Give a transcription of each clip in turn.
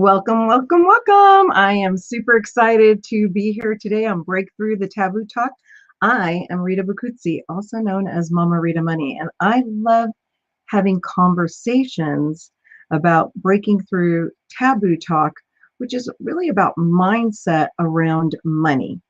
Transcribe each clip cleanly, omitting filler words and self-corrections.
Welcome, welcome, welcome. I am super excited to be here today on Breakthrough the Taboo Talk. I am Rita Bacuzzi, also known as Mama Rita Money, and I love having conversations about breaking through taboo talk, which is really about mindset around money.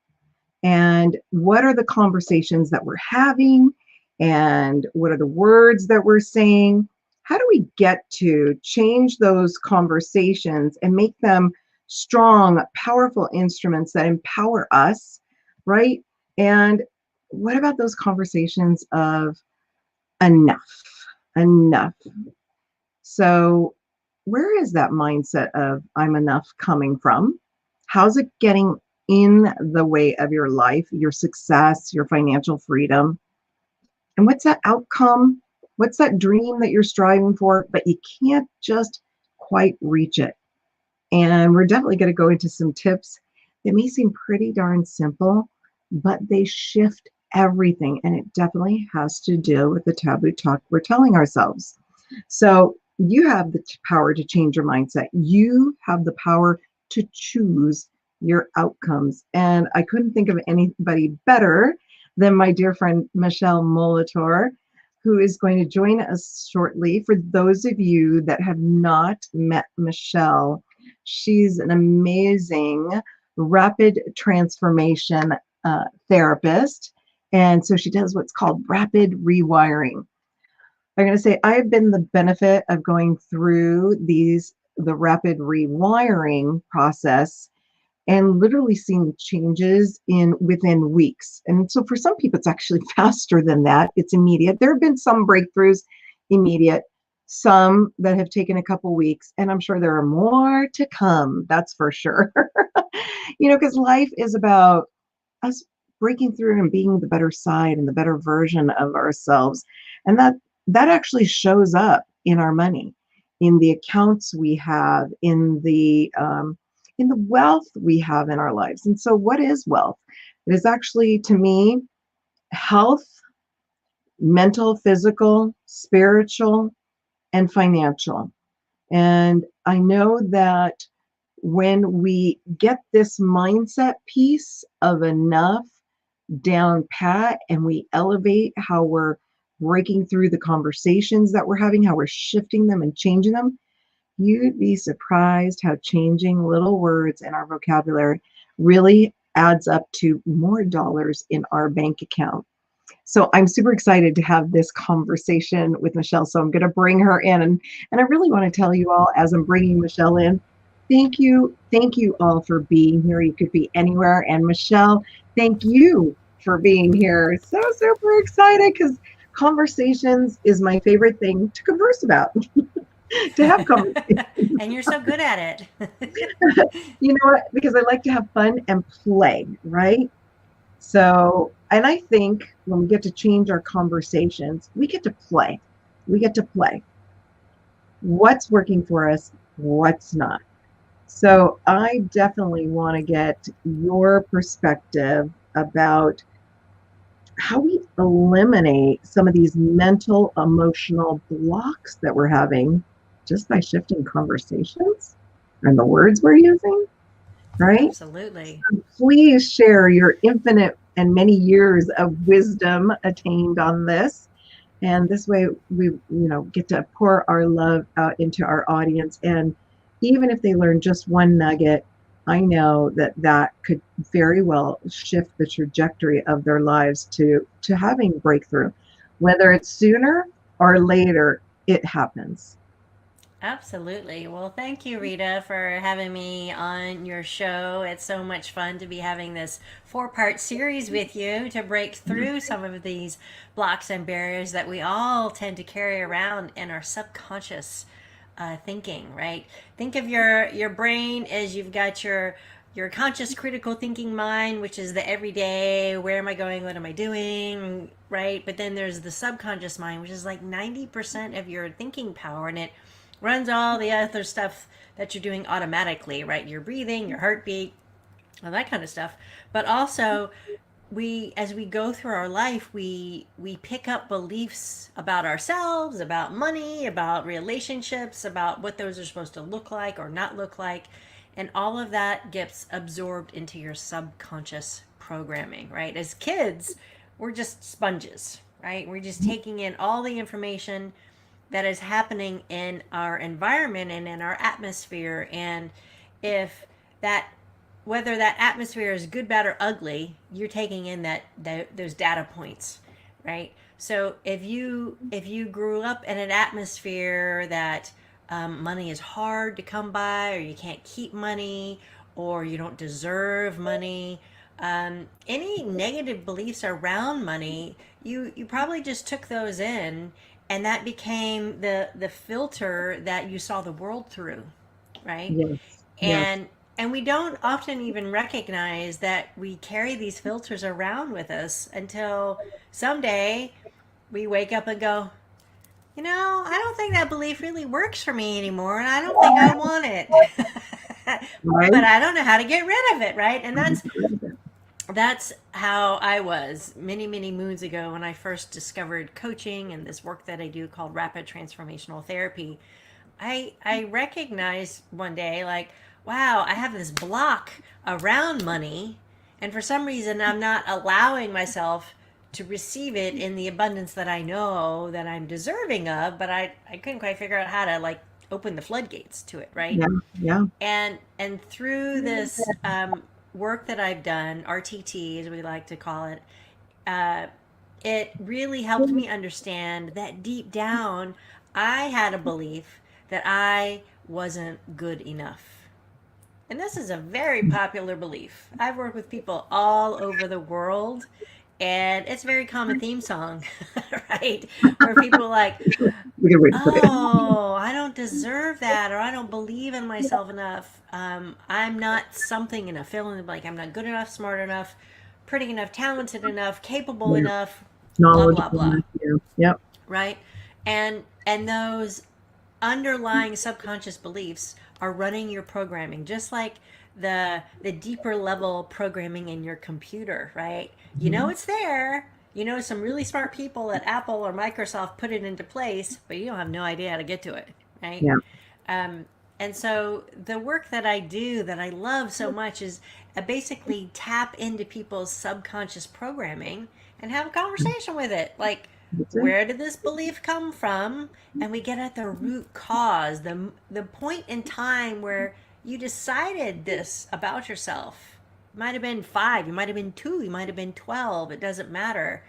And what are the conversations that we're having? And what are the words that we're saying? How do we get to change those conversations and make them strong, powerful instruments that empower us, right? And what about those conversations of enough, enough? So, where is that mindset of I'm enough coming from? How's it getting in the way of your life, your success, your financial freedom? And what's that outcome? What's that dream that you're striving for, but you can't just quite reach it? And we're definitely going to go into some tips that may seem pretty darn simple, but they shift everything. And it definitely has to do with the taboo talk we're telling ourselves. So you have the power to change your mindset. You have the power to choose your outcomes. And I couldn't think of anybody better than my dear friend, Michele Molitor, who is going to join us shortly. For those of you that have not met Michele, she's an amazing rapid transformation therapist. And so she does what's called rapid rewiring. I'm going to say I have been the benefit of going through the rapid rewiring process and literally seeing changes within weeks. And so for some people, it's actually faster than that. It's immediate. There have been some breakthroughs immediate, some that have taken a couple weeks, and I'm sure there are more to come. That's for sure. Because life is about us breaking through and being the better side and the better version of ourselves. And that actually shows up in our money, in the accounts we have, in the wealth we have in our lives. And so what is wealth? It is actually, to me, health, mental, physical, spiritual, and financial. And I know that when we get this mindset piece of enough down pat and we elevate how we're breaking through the conversations that we're having, how we're shifting them and changing them, you'd be surprised how changing little words in our vocabulary really adds up to more dollars in our bank account. So I'm super excited to have this conversation with Michele. So I'm going to bring her in. And I really want to tell you all, as I'm bringing Michele in, thank you. Thank you all for being here. You could be anywhere. And Michele, thank you for being here. So super excited, because conversations is my favorite thing to converse about. To have conversations. And you're so good at it. You know what? Because I like to have fun and play, right? So, and I think when we get to change our conversations, we get to play. We get to play. What's working for us, what's not. So I definitely want to get your perspective about how we eliminate some of these mental, emotional blocks that we're having just by shifting conversations and the words we're using, right? Absolutely. So please share your infinite and many years of wisdom attained on this. And this way we, get to pour our love out into our audience. And even if they learn just one nugget, I know that could very well shift the trajectory of their lives to having breakthrough. Whether it's sooner or later, it happens. Absolutely. Well, thank you, Rita, for having me on your show. It's so much fun to be having this 4-part series with you to break through some of these blocks and barriers that we all tend to carry around in our subconscious thinking, right? Think of your brain as you've got your conscious critical thinking mind, which is the everyday, where am I going, what am I doing, right? But then there's the subconscious mind, which is like 90% of your thinking power, and it runs all the other stuff that you're doing automatically, right? Your breathing, your heartbeat, all that kind of stuff. But also, as we go through our life, we pick up beliefs about ourselves, about money, about relationships, about what those are supposed to look like or not look like, and all of that gets absorbed into your subconscious programming, right? As kids, we're just sponges, right? We're just taking in all the information that is happening in our environment and in our atmosphere. And if that, whether that atmosphere is good, bad, or ugly, you're taking in those data points, right? So if you grew up in an atmosphere that money is hard to come by, or you can't keep money, or you don't deserve money, any negative beliefs around money, you probably just took those in, and that became the filter that you saw the world through, right? Yes. Yes. And we don't often even recognize that we carry these filters around with us until someday we wake up and go, I don't think that belief really works for me anymore, and I don't think I want it. Right. But I don't know how to get rid of it, right? And that's how I was many, many moons ago when I first discovered coaching and this work that I do called Rapid Transformational Therapy. I recognized one day, like, wow, I have this block around money, and for some reason I'm not allowing myself to receive it in the abundance that I know that I'm deserving of, but I couldn't quite figure out how to, like, open the floodgates to it, right? Yeah. Yeah. And through this work that I've done, RTT as we like to call it, uh, it really helped me understand that deep down I had a belief that I wasn't good enough. And this is a very popular belief. I've worked with people all over the world, and it's a very common theme song, right? Where people are like, We can read put it. oh, I don't deserve that, or I don't believe in myself enough. I'm not something enough. Feeling like I'm not good enough, smart enough, pretty enough, talented enough, capable Yeah. enough, blah blah blah. Knowledgeable. Yeah. Yep. Right? And those underlying subconscious beliefs are running your programming, just like the deeper level programming in your computer, right? You know it's there. Some really smart people at Apple or Microsoft put it into place, but you don't have no idea how to get to it, right? Yeah. Um, and so the work that I do that I love so much is basically tap into people's subconscious programming and have a conversation with it. Like, That's it. where did this belief come from? And we get at the root cause, the point in time where you decided this about yourself. It might have been 5, you might have been 2, you might have been 12, it doesn't matter.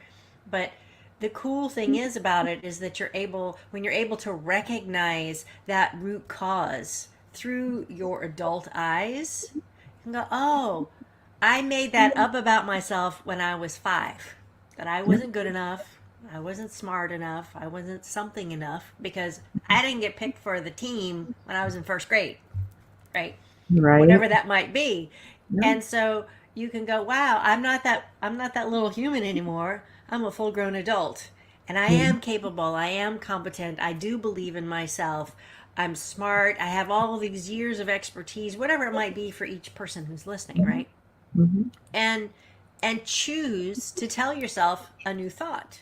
But the cool thing is about it is that when you're able to recognize that root cause through your adult eyes, you can go, oh, I made that up about myself when I was 5, that I wasn't good enough, I wasn't smart enough, I wasn't something enough, because I didn't get picked for the team when I was in first grade, right? Right. Whatever that might be. Yeah. And so you can go, wow, I'm not that little human anymore. I'm a full-grown adult, and I am capable, I am competent, I do believe in myself, I'm smart, I have all of these years of expertise, whatever it might be for each person who's listening, right? Mm-hmm. And choose to tell yourself a new thought.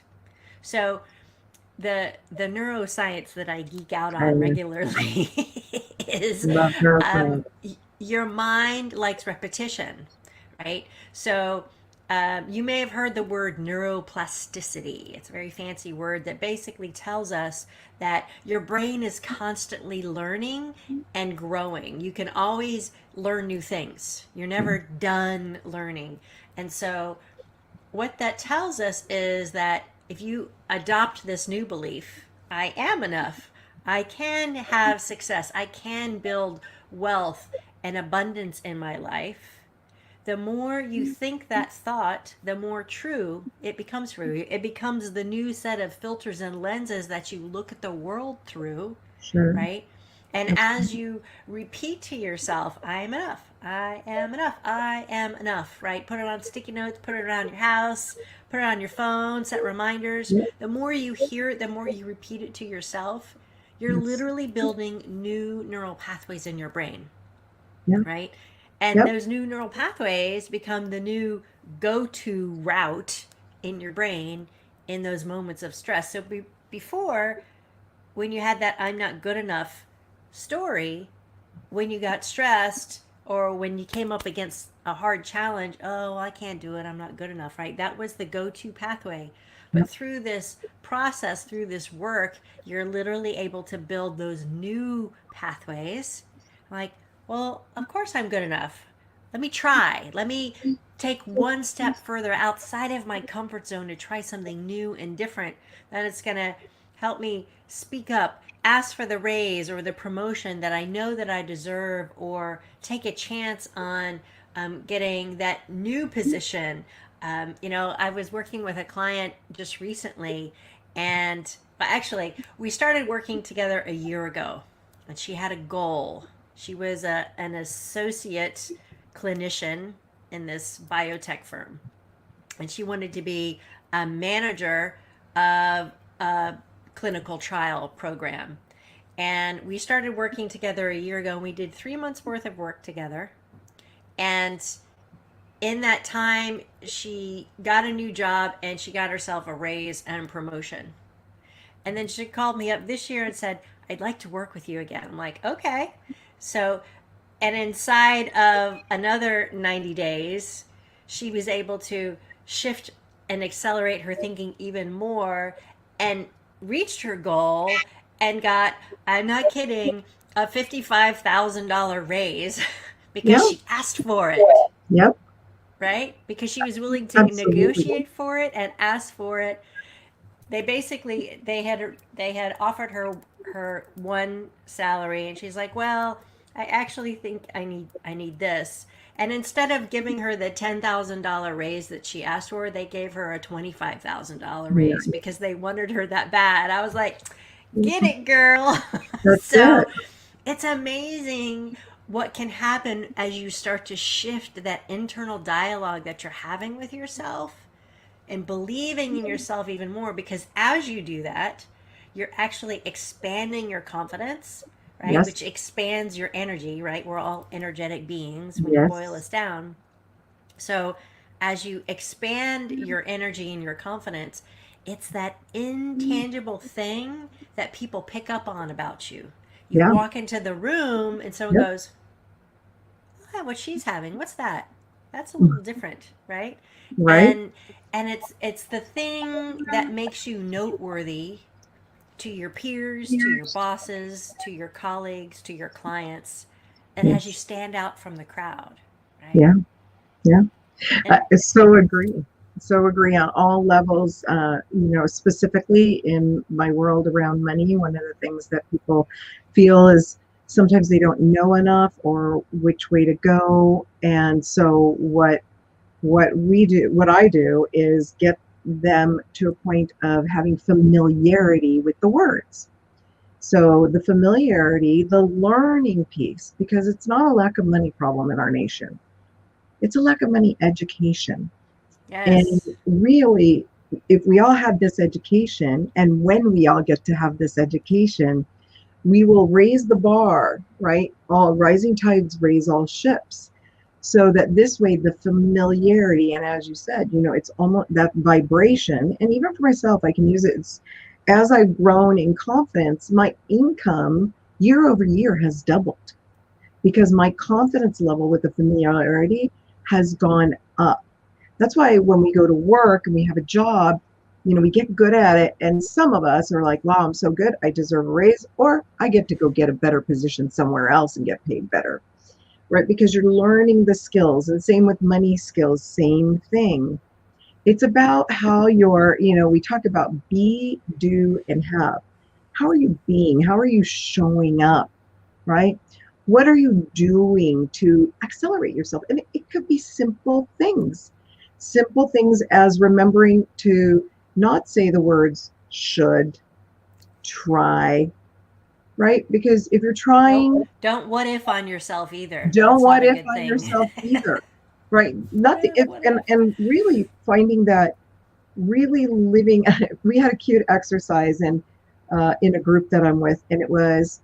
So the neuroscience that I geek out on regularly is Love neuroscience. your mind likes repetition, right? So you may have heard the word neuroplasticity. It's a very fancy word that basically tells us that your brain is constantly learning and growing. You can always learn new things. You're never done learning. And so what that tells us is that if you adopt this new belief, I am enough, I can have success, I can build wealth and abundance in my life, the more you think that thought, the more true it becomes for you. It becomes the new set of filters and lenses that you look at the world through, Sure. right? And as you repeat to yourself, I am enough, I am enough, I am enough, right? Put it on sticky notes, put it around your house, put it on your phone, set reminders. The more you hear it, the more you repeat it to yourself, you're literally building new neural pathways in your brain, Yeah. right? And Yep. those new neural pathways become the new go-to route in your brain in those moments of stress. So before, when you had that I'm not good enough story, when you got stressed or when you came up against a hard challenge, oh, I can't do it, I'm not good enough, right? That was the go to pathway. But Yep. through this process, through this work, you're literally able to build those new pathways. Like, well, of course I'm good enough. Let me try. Let me take one step further outside of my comfort zone to try something new and different. Then it's going to help me speak up, ask for the raise or the promotion that I know that I deserve, or take a chance on getting that new position. I was working with a client just recently, and actually, we started working together a year ago, and she had a goal. She was an associate clinician in this biotech firm, and she wanted to be a manager of a clinical trial program. And we started working together a year ago, and we did 3 months worth of work together. And in that time, she got a new job and she got herself a raise and promotion. And then she called me up this year and said, I'd like to work with you again. I'm like, okay. So, and inside of another 90 days, she was able to shift and accelerate her thinking even more and reached her goal and got, I'm not kidding, a $55,000 raise because Yep. she asked for it, Yep. right? Because she was willing to Absolutely. negotiate for it and ask for it. They had offered her one salary, and she's like, well, I actually think I need this. And instead of giving her the $10,000 raise that she asked for, they gave her a $25,000 raise Yeah. because they wanted her that bad. I was like, get it, girl. That's So it. it's amazing what can happen as you start to shift that internal dialogue that you're having with yourself and believing in yourself even more, because as you do that, you're actually expanding your confidence, right? Yes. Which expands your energy, right? We're all energetic beings when you boil Yes. us down. So as you expand your energy and your confidence, it's that intangible thing that people pick up on about you. You Yeah. walk into the room and someone Yep. goes, oh, what she's having, what's that? That's a little different, right? Right. and it's the thing that makes you noteworthy to your peers, to your bosses, to your colleagues, to your clients, that has you Yes. stand out from the crowd, right? Yeah. Yeah. And So agree. So agree on all levels. Specifically in my world around money, one of the things that people feel is sometimes they don't know enough or which way to go. And so what I do is get them to a point of having familiarity with the words. So the familiarity, the learning piece, because it's not a lack of money problem in our nation. It's a lack of money education. And yes, really, if we all have this education, and when we all get to have this education, we will raise the bar, right? All rising tides raise all ships. So that this way, the familiarity, and as you said, it's almost that vibration. And even for myself, I can use it. As I've grown in confidence, my income year over year has doubled because my confidence level with the familiarity has gone up. That's why when we go to work and we have a job, we get good at it. And some of us are like, wow, I'm so good, I deserve a raise, or I get to go get a better position somewhere else and get paid better, right? Because you're learning the skills. And same with money skills, same thing. It's about how we talk about be, do, and have. How are you being? How are you showing up, right? What are you doing to accelerate yourself? And it could be simple things as remembering to not say the words should, try, right? Because if you're don't trying, don't what if on yourself either. don't That's not what a if good on thing. yourself either, right? What Nothing. if, If, what and if? and really finding that really living. We had a cute exercise in a group that I'm with, and it was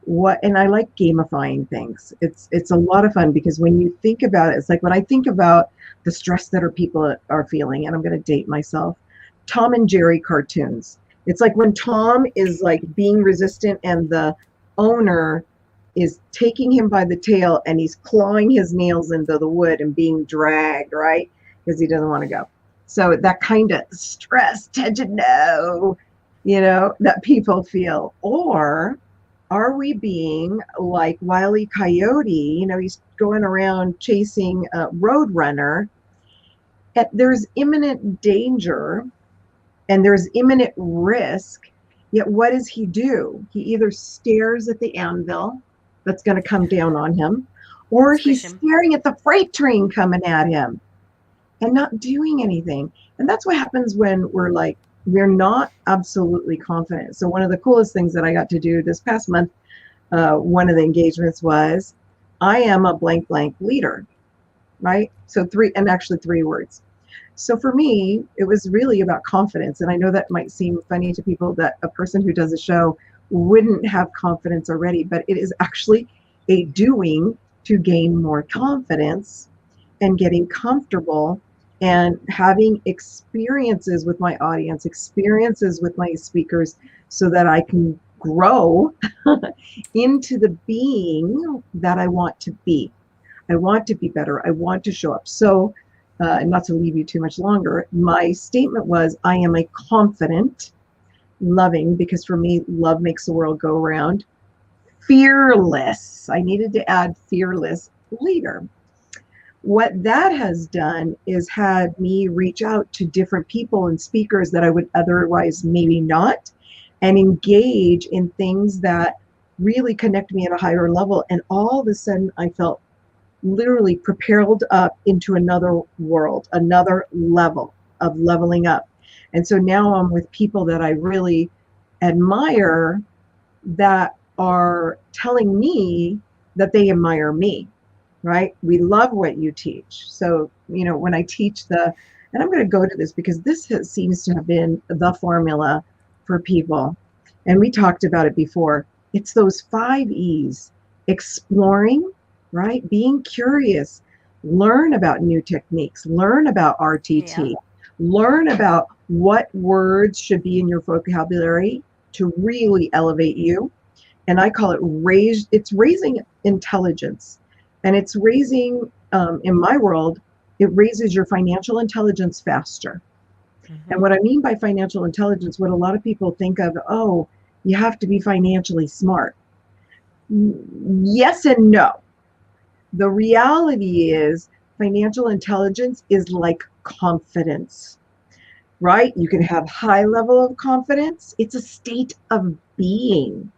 And I like gamifying things. It's a lot of fun because when you think about it, it's like when I think about the stress that people are feeling, and I'm going to date myself, Tom and Jerry cartoons. It's like when Tom is like being resistant and the owner is taking him by the tail and he's clawing his nails into the wood and being dragged, right? Because he doesn't want to go. So that kind of stress, tension, no, that people feel. Or are we being like Wile E. Coyote? He's going around chasing a roadrunner. There's imminent danger and there's imminent risk. Yet what does he do? He either stares at the anvil that's going to come down on him, or he's staring at the freight train coming at him and not doing anything. And that's what happens when we're not absolutely confident. So one of the coolest things that I got to do this past month, one of the engagements was, I am a blank blank leader, right? So three words. So for me, it was really about confidence. And I know that might seem funny to people that a person who does a show wouldn't have confidence already, but it is actually a doing to gain more confidence and getting comfortable and having experiences with my audience, experiences with my speakers, so that I can grow into the being that I want to be. I want to be better. I want to show up. So, and not to leave you too much longer, my statement was, I am a confident, loving, because for me, love makes the world go round, fearless. I needed to add fearless leader. What that has done is had me reach out to different people and speakers that I would otherwise maybe not, and engage in things that really connect me at a higher level. And all of a sudden I felt literally propelled up into another world, another level of leveling up. And so now I'm with people that I really admire that are telling me that they admire me, right? We love what you teach. So, when I teach and I'm going to go to this because this seems to have been the formula for people. And we talked about it before. It's those 5 E's: exploring, right? Being curious, learn about new techniques, learn about RTT, learn about what words should be in your vocabulary to really elevate you. And I call it it's raising intelligence. And it's raising, in my world, it raises your financial intelligence faster. Mm-hmm. And what I mean by financial intelligence, what a lot of people think of, oh, you have to be financially smart. Yes and no. The reality is financial intelligence is like confidence, right? You can have high level of confidence. It's a state of being.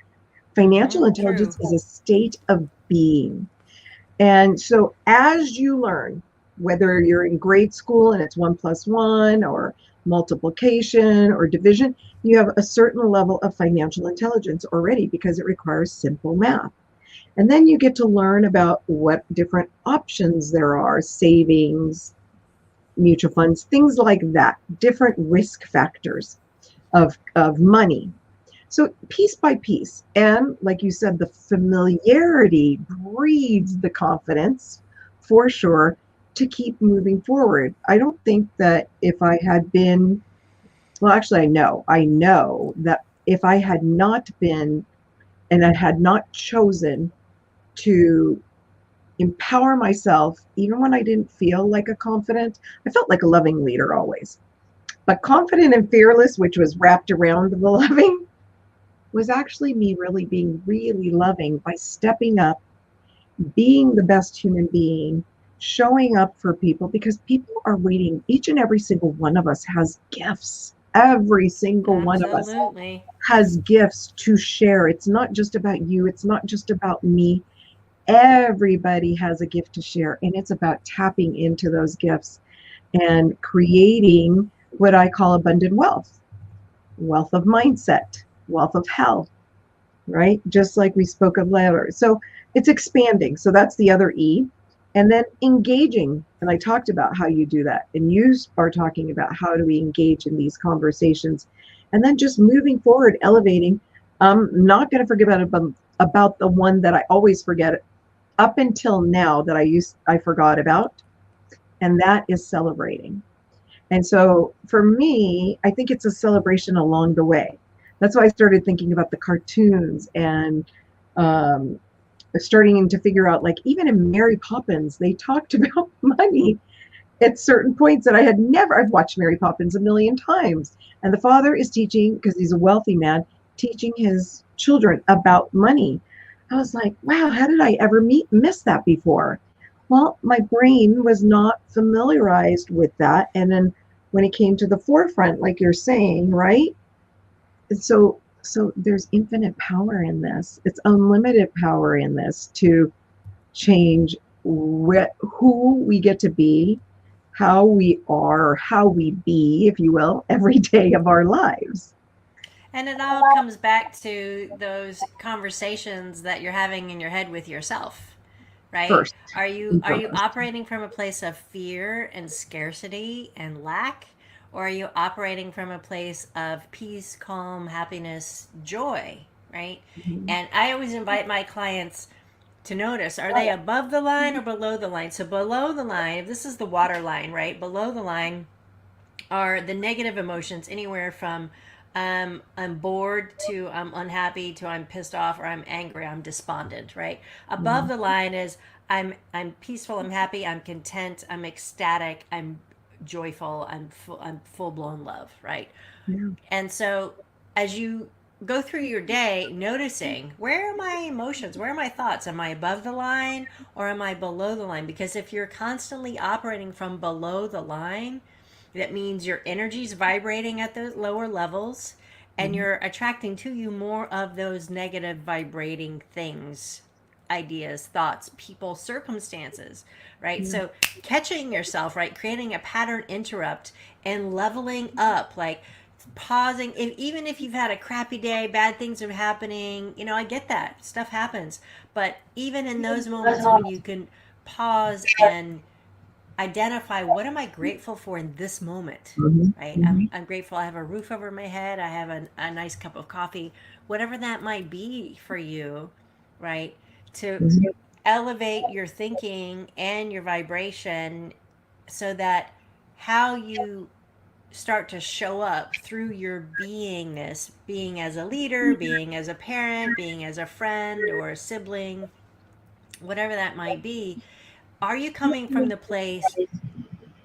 Financial intelligence is a state of being. And so as you learn, whether you're in grade school and it's 1 + 1 or multiplication or division, you have a certain level of financial intelligence already because it requires simple math. And then you get to learn about what different options there are, savings, mutual funds, things like that, different risk factors of money. So piece by piece, and like you said, the familiarity breeds the confidence for sure to keep moving forward. I don't think that if I had been, well, actually I know that if I had not been and I had not chosen to empower myself, even when I didn't feel like a confident, I felt like a loving leader always. But confident and fearless, which was wrapped around the loving, was actually me really being really loving by stepping up, being the best human being, showing up for people, because people are waiting. Each and every single one of us has gifts. Every single one of us has gifts to share. It's not just about you. It's not just about me. Everybody has a gift to share, and it's about tapping into those gifts and creating what I call abundant wealth of mindset, wealth of health, right? Just like we spoke of later. So it's expanding. So that's the other E. And then engaging. And I talked about how you do that. And you are talking about how do we engage in these conversations. And then just moving forward, elevating. I'm not going to forget about about the one that I always forget up until now that I forgot about, and that is celebrating. And so for me, I think it's a celebration along the way. That's why I started thinking about the cartoons and um, starting to figure out, like, even in Mary Poppins, they talked about money at certain points that I've watched Mary Poppins a million times. And the father is teaching, because he's a wealthy man, teaching his children about money. I was like, wow, how did I ever miss that before? Well, my brain was not familiarized with that. And then when it came to the forefront, like you're saying, right? So there's infinite power in this. It's unlimited power in this to change who we get to be, how we are, how we be, if you will, every day of our lives. And it all comes back to those conversations that you're having in your head with yourself, right? First Are and you foremost. operating from a place of fear and scarcity and lack, or are you operating from a place of peace, calm, happiness, joy, right? Mhm. And I always invite my clients to notice, are they above the line or below the line? So below the line, if this is the water line, right? Below the line are the negative emotions, anywhere from I'm bored to I'm unhappy to I'm pissed off or I'm angry, I'm despondent, right? Above Mhm. the line is I'm peaceful, I'm happy, I'm content, I'm ecstatic, I'm joyful, I'm full blown love, right? Yeah. And so as you go through your day noticing, where are my emotions, where are my thoughts, am I above the line or am I below the line? Because if you're constantly operating from below the line, that means your energy's vibrating at the lower levels and Mhm. you're attracting to you more of those negative vibrating things, ideas, thoughts, people, circumstances, right? Yeah. So catching yourself, right? Creating a pattern interrupt and leveling up, like pausing, even if you've had a crappy day, bad things are happening, I get that stuff happens, but even in those moments when you can pause and identify, what am I grateful for in this moment, Mhm. right? Mhm. I'm grateful I have a roof over my head, I have a nice cup of coffee, whatever that might be for you, right? To Mhm. elevate your thinking and your vibration so that how you start to show up through your beingness, being as a leader, being as a parent, being as a friend or a sibling, whatever that might be, are you coming from the place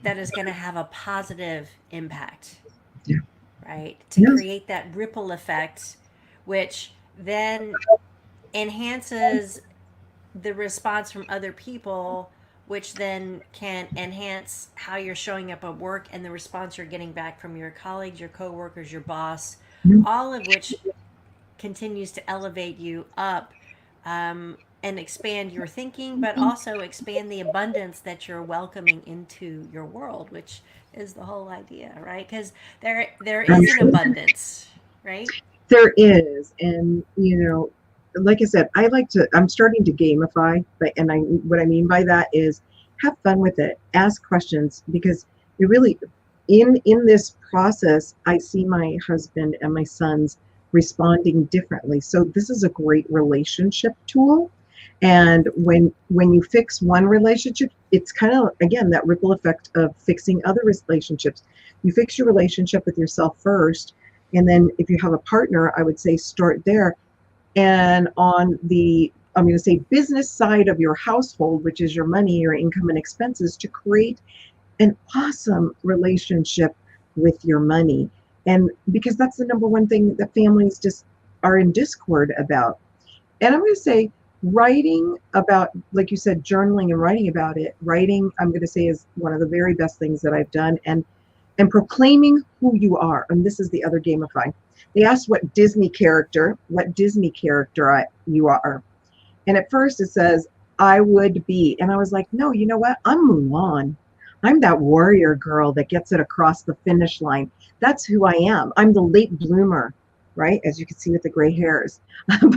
that is going to have a positive impact, Yeah. right? To Yeah. create that ripple effect, which then enhances the response from other people, which then can enhance how you're showing up at work and the response you're getting back from your colleagues, your coworkers, your boss, Yeah. all of which continues to elevate you up, and expand your thinking, but also expand the abundance that you're welcoming into your world, which is the whole idea, right? Because there I'm is an sure abundance, right? there is, and like I said, I'm starting to gamify, and what I mean by that is have fun with it, ask questions, because it really, in this process, I see my husband and my sons responding differently. So this is a great relationship tool. And when you fix one relationship, it's kind of, again, that ripple effect of fixing other relationships. You fix your relationship with yourself first, and then if you have a partner, I would say start there. And on the, I'm going to say, business side of your household, which is your money, your income, and expenses, to create an awesome relationship with your money. And because that's the number one thing that families just are in discord about. And I'm going to say, writing about, like you said, journaling and writing about it, writing, I'm going to say, is one of the very best things that I've done. And proclaiming who you are. And this is the other gamify. They asked what Disney character you are. And at first it says, I would be. And I was like, no, you know what? I'm Mulan. I'm that warrior girl that gets it across the finish line. That's who I am. I'm the late bloomer, right? As you can see with the gray hairs.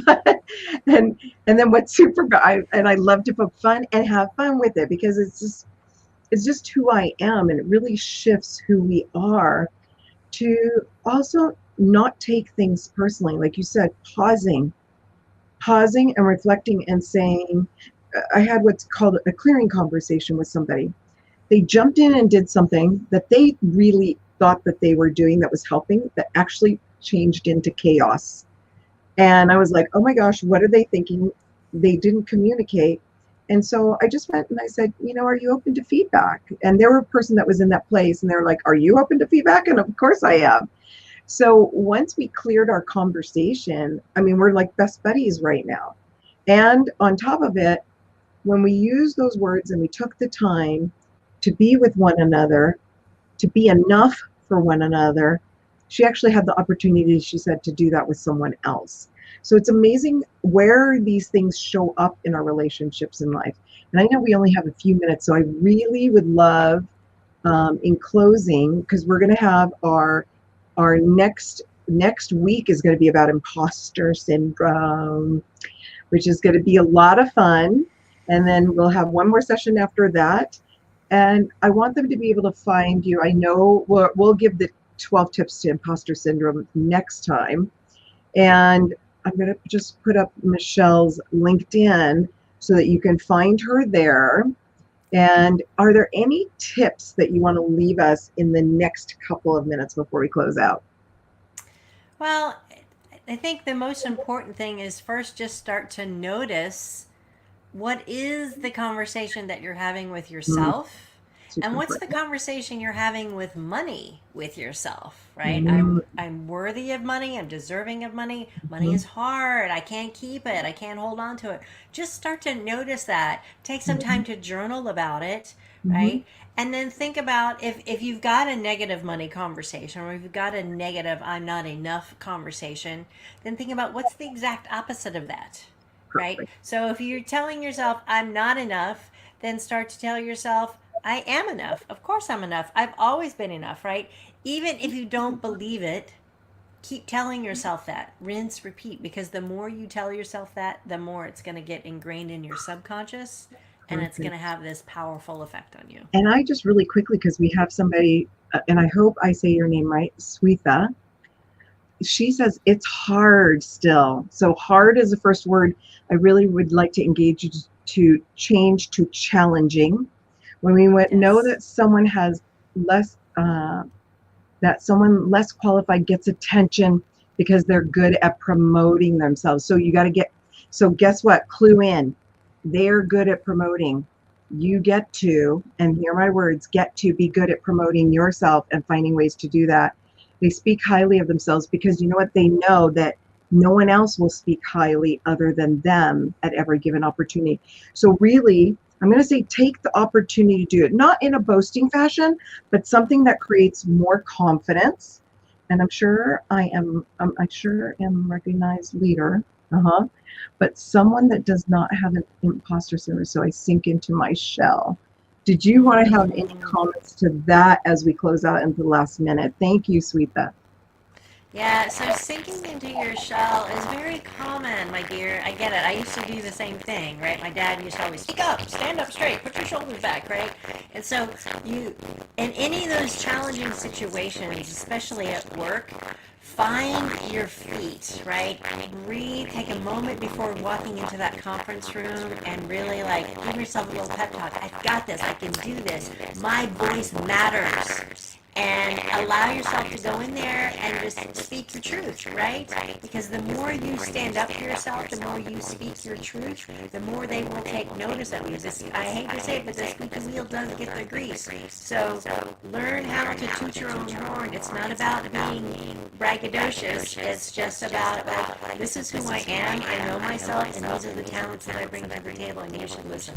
but, and then what's I love to poke fun and have fun with it, because it's just who I am, and it really shifts who we are, to also not take things personally. Like you said, pausing and reflecting and saying, I had what's called a clearing conversation with somebody. They jumped in and did something that they really thought that they were doing that was helping, that actually changed into chaos. And I was like, oh my gosh, what are they thinking? They didn't communicate. And so I just went and I said, are you open to feedback? And there were a person that was in that place and they were like, are you open to feedback? And of course I am. So once we cleared our conversation, I mean, we're like best buddies right now. And on top of it, when we used those words and we took the time to be with one another, to be enough for one another, she actually had the opportunity, she said, to do that with someone else. So it's amazing where these things show up in our relationships in life. And I know we only have a few minutes, so I really would love, in closing, because we're going to have our next week is going to be about imposter syndrome, which is going to be a lot of fun. And then we'll have one more session after that. And I want them to be able to find you. I know we'll give the 12 tips to imposter syndrome next time. And I'm going to just put up Michele's LinkedIn so that you can find her there. And are there any tips that you want to leave us in the next couple of minutes before we close out? Well, I think the most important thing is first just start to notice what is the conversation that you're having with yourself. And what's the conversation you're having with money with yourself, right? I'm worthy of money. I'm deserving of money. Money is hard. I can't keep it. I can't hold on to it. Just start to notice that. Take some time to journal about it, right? And then think about if you've got a negative money conversation or if you've got a negative I'm not enough conversation, then think about what's the exact opposite of that, right? So if you're telling yourself I'm not enough, then start to tell yourself I am enough. Of course I'm enough. I've always been enough, right? Even if you don't believe it, keep telling yourself that. Rinse, repeat, because the more you tell yourself that, the more it's going to get ingrained in your subconscious and it's going to have this powerful effect on you. And I just really quickly, because we have somebody, and I hope I say your name right, Swetha. She says it's hard still. So hard is the first word. I really would like to engage you to change to challenging. When we know that someone has less, that someone less qualified gets attention because they're good at promoting themselves. So you got to so guess what? Clue in. They're good at promoting. You get to, and hear my words, get to be good at promoting yourself and finding ways to do that. They speak highly of themselves because you know what? They know that no one else will speak highly other than them at every given opportunity. So really, I'm going to say take the opportunity to do it, not in a boasting fashion, but something that creates more confidence. And I'm sure I am a recognized leader, but someone that does not have an imposter syndrome, so I sink into my shell. Did you want to have any comments to that as we close out into the last minute? Thank you, Swetha. Yeah, so sinking into your shell is very common, my dear. I get it. I used to do the same thing, right? My dad used to always speak up, stand up straight, put your shoulders back, right? And so you, in any of those challenging situations, especially at work, find your feet, right? Breathe, take a moment before walking into that conference room and really give yourself a little pep talk. I've got this. I can do this. My voice matters. And allow yourself to go in there and just speak the truth, right? Because the more you stand up for yourself, the more you speak your truth, the more they will take notice of you. I hate to say it, but the squeaky wheel does get the grease. So learn how to toot your own horn. It's not about being braggadocious. It's just about, this is who I am, I know myself, and these are the talents that I bring to the table, and you should listen.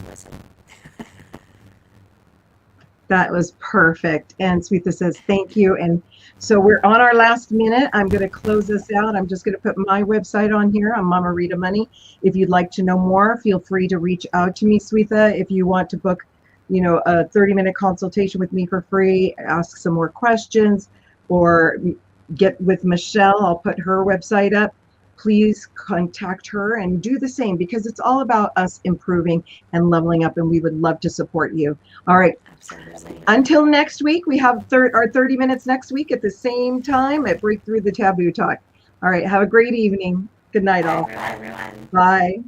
That was perfect. And Swetha says, thank you. And so we're on our last minute. I'm going to close this out. I'm just going to put my website on here. I'm Mama Rita Money. If you'd like to know more, feel free to reach out to me, Swetha. If you want to book, a 30-minute consultation with me for free, ask some more questions, or get with Michele. I'll put her website up. Please contact her and do the same, because it's all about us improving and leveling up, and we would love to support you. All right. Absolutely. Until next week, we have our 30 minutes next week at the same time at Breakthrough the Taboo Talk. All right. Have a great evening. Good night, Bye, all. everyone. Bye.